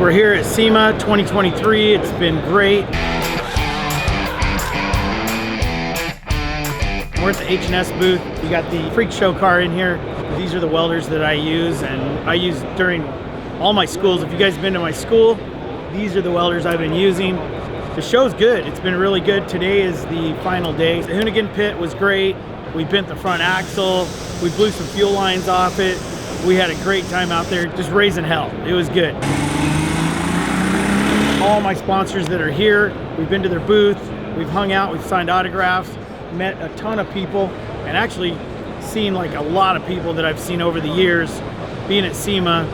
We're here at SEMA 2023. It's been great. We're at the H&S booth. We got the Freak Show car in here. These are the welders that I use, and I use during all my schools. If you guys have been to my school, these are the welders I've been using. The show's good. It's been really good. Today is the final day. The Hoonigan pit was great. We bent the front axle. We blew some fuel lines off it. We had a great time out there just raising hell. It was good. All my sponsors that are here, we've been to their booth, we've hung out, we've signed autographs, met a ton of people, and actually seen like a lot of people that I've seen over the years being at SEMA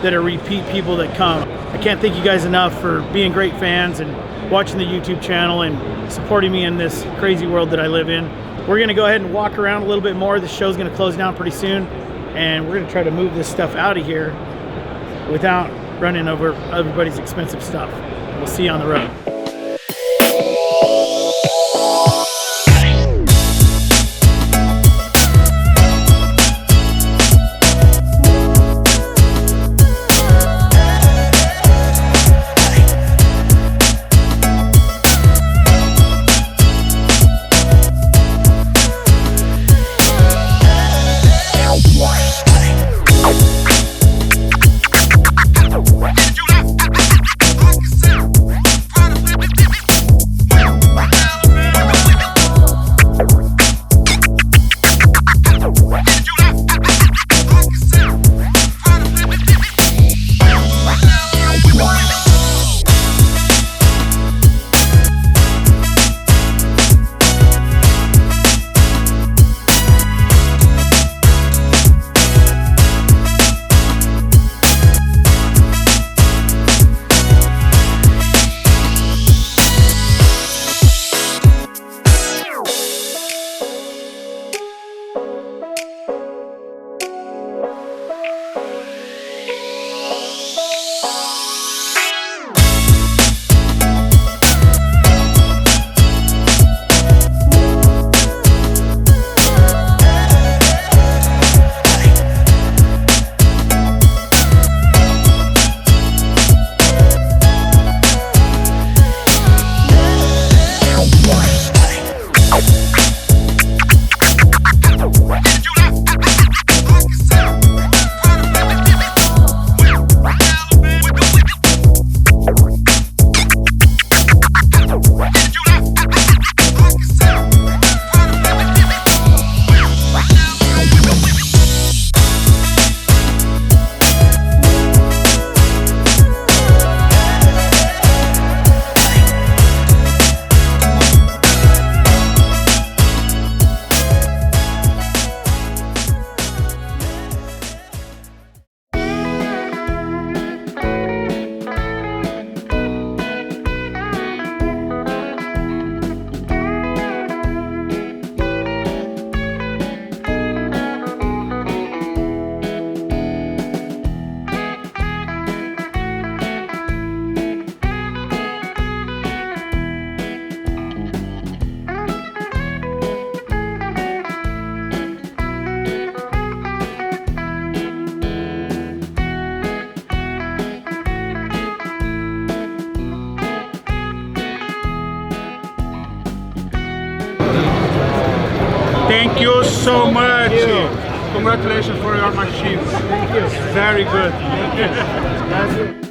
that are repeat people that come. I can't thank you guys enough for being great fans and watching the YouTube channel and supporting me in this crazy world that I live in. We're gonna go ahead and walk around a little bit more. The show's gonna close down pretty soon, and we're gonna try to move this stuff out of here without running over everybody's expensive stuff. We'll see you on the road. Thank you so much. Congratulations for your machines. Thank you. Very good. Thank you.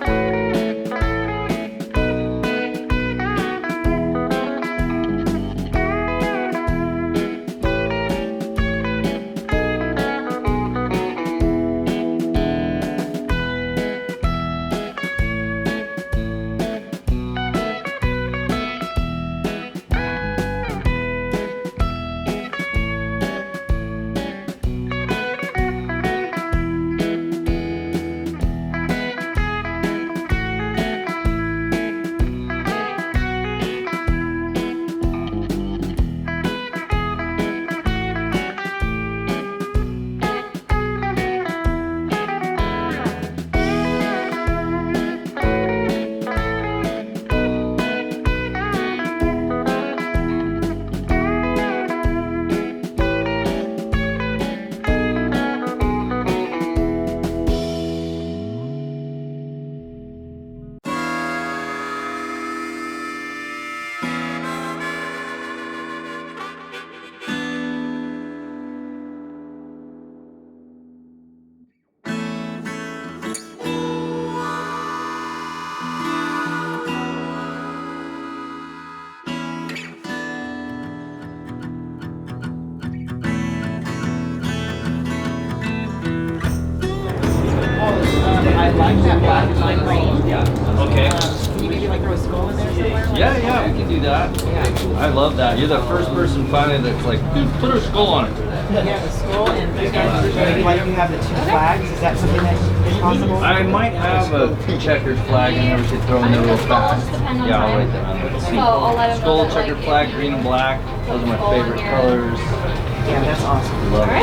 I love that. You're the first person finally that's like, dude, put a skull on it. Yeah, the skull and maybe like you have the two flags. Is that something that is possible? I might have a checkered flag and never should throw in there real fast. Yeah, I'll write that on. Let's see. Skull, checkered flag, green and black. Those are my favorite colors. Yeah, that's awesome. Love it.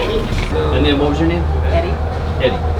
And then what was your name? Eddie. Eddie.